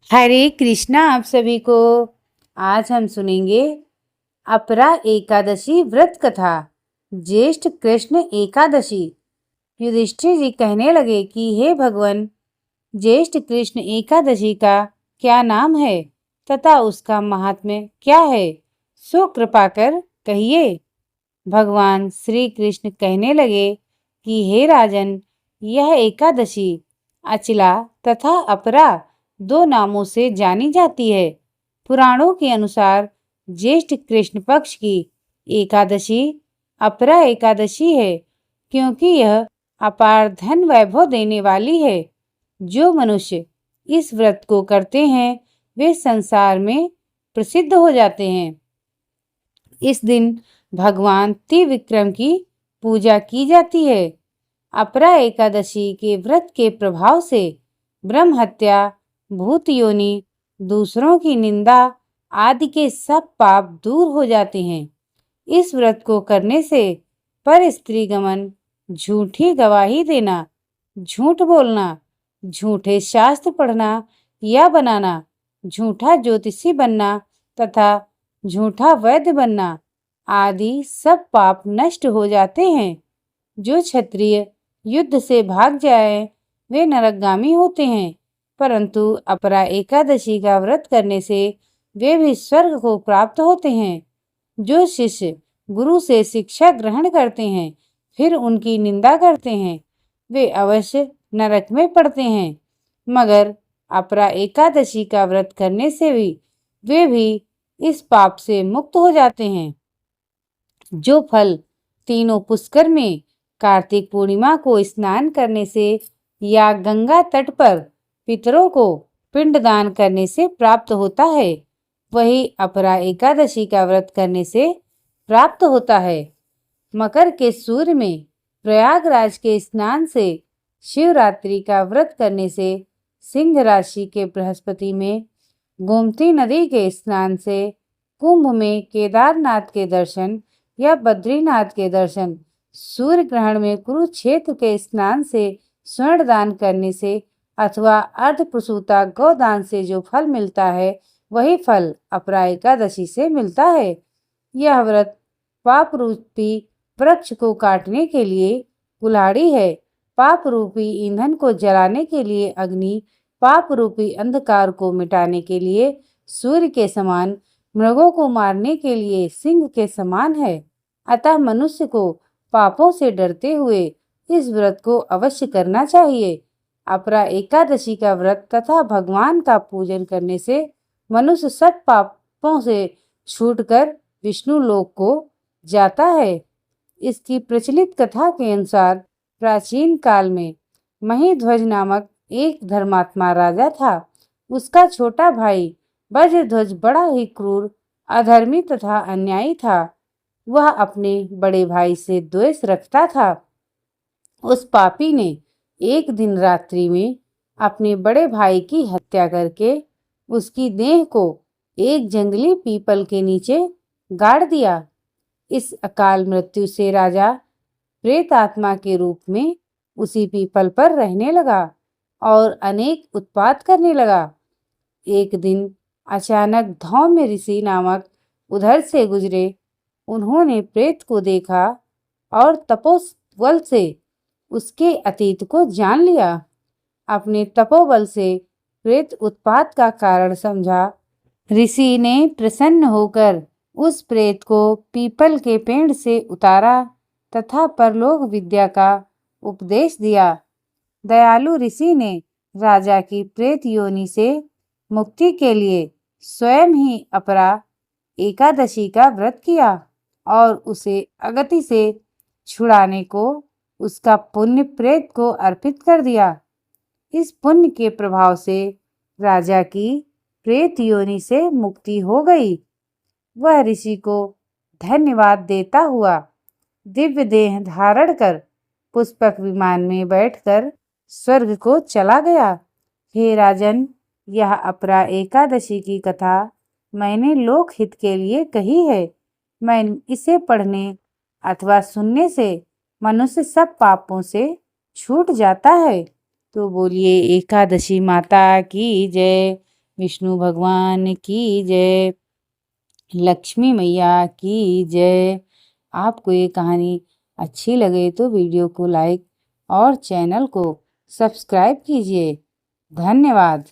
हरे कृष्णा आप सभी को। आज हम सुनेंगे अपरा एकादशी व्रत कथा। ज्येष्ठ कृष्ण एकादशी। युधिष्ठिर जी कहने लगे कि हे भगवान, ज्येष्ठ कृष्ण एकादशी का क्या नाम है तथा उसका महात्म्य क्या है, सो कृपा कर कहिए। भगवान श्री कृष्ण कहने लगे कि हे राजन, यह एकादशी अचला तथा अपरा दो नामों से जानी जाती है। पुराणों के अनुसार ज्येष्ठ कृष्ण पक्ष की एकादशी अपरा एकादशी है, क्योंकि यह अपार धन वैभव देने वाली है। जो मनुष्य इस व्रत को करते हैं वे संसार में प्रसिद्ध हो जाते हैं। इस दिन भगवान त्रिविक्रम की पूजा की जाती है। अपरा एकादशी के व्रत के प्रभाव से ब्रह्म हत्या, भूत योनि, दूसरों की निंदा आदि के सब पाप दूर हो जाते हैं। इस व्रत को करने से पर स्त्री गमन, झूठी गवाही देना, झूठ बोलना, झूठे शास्त्र पढ़ना या बनाना, झूठा ज्योतिषी बनना तथा झूठा वैद्य बनना आदि सब पाप नष्ट हो जाते हैं। जो क्षत्रिय युद्ध से भाग जाए वे नरकगामी होते हैं, परंतु अपरा एकादशी का व्रत करने से वे भी स्वर्ग को प्राप्त होते हैं। जो शिष्य गुरु से शिक्षा ग्रहण करते हैं फिर उनकी निंदा करते हैं वे अवश्य नरक में पड़ते हैं, मगर अपरा एकादशी का व्रत करने से वे भी इस पाप से मुक्त हो जाते हैं। जो फल तीनों पुष्कर में कार्तिक पूर्णिमा को स्नान करने से या गंगा तट पर पितरों को पिंडदान करने से प्राप्त होता है, वही अपरा एकादशी का व्रत करने से प्राप्त होता है। मकर के सूर्य में प्रयागराज के स्नान से, शिवरात्रि का व्रत करने से, सिंह राशि के बृहस्पति में गोमती नदी के स्नान से, कुंभ में केदारनाथ के दर्शन या बद्रीनाथ के दर्शन, सूर्य ग्रहण में कुरुक्षेत्र के स्नान से, स्वर्ण दान करने से अथवा अर्धप्रसूता गौदान से जो फल मिलता है वही फल अपरा एकादशी से मिलता है। यह व्रत पाप रूपी वृक्ष को काटने के लिए कुल्हाड़ी है, पाप रूपी ईंधन को जलाने के लिए अग्नि, पाप रूपी अंधकार को मिटाने के लिए सूर्य के समान, मृगों को मारने के लिए सिंह के समान है। अतः मनुष्य को पापों से डरते हुए इस व्रत को अवश्य करना चाहिए। अपरा एकादशी का व्रत तथा भगवान का पूजन करने से मनुष्य सब पापों से छूटकर विष्णु लोक को जाता है। इसकी प्रचलित कथा के अनुसार प्राचीन काल में महीध्वज नामक एक धर्मात्मा राजा था। उसका छोटा भाई वज्रध्वज बड़ा ही क्रूर, अधर्मी तथा अन्यायी था। वह अपने बड़े भाई से द्वेष रखता था। उस पापी ने एक दिन रात्रि में अपने बड़े भाई की हत्या करके उसकी देह को एक जंगली पीपल के नीचे गाड़ दिया। इस अकाल मृत्यु से राजा प्रेत आत्मा के रूप में उसी पीपल पर रहने लगा और अनेक उत्पात करने लगा। एक दिन अचानक धौम्य ऋषि नामक उधर से गुजरे। उन्होंने प्रेत को देखा और तपोबल से उसके अतीत को जान लिया। अपने तपोबल से प्रेत उत्पात का कारण समझा। ऋषि ने प्रसन्न होकर उस प्रेत को पीपल के पेड़ से उतारा तथा परलोक विद्या का उपदेश दिया। दयालु ऋषि ने राजा की प्रेत योनि से मुक्ति के लिए स्वयं ही अपरा एकादशी का व्रत किया और उसे अगति से छुड़ाने को उसका पुण्य प्रेत को अर्पित कर दिया। इस पुण्य के प्रभाव से राजा की प्रेत योनि से मुक्ति हो गई। वह ऋषि को धन्यवाद देता हुआ दिव्य देह धारण कर पुष्पक विमान में बैठकर स्वर्ग को चला गया। हे राजन, यह अपरा एकादशी की कथा मैंने लोकहित के लिए कही है। मैं इसे पढ़ने अथवा सुनने से मनुष्य सब पापों से छूट जाता है। तो बोलिए एकादशी माता की जय, विष्णु भगवान की जय। लक्ष्मी मैया की जय। आपको ये कहानी अच्छी लगे तो वीडियो को लाइक और चैनल को सब्सक्राइब कीजिए। धन्यवाद।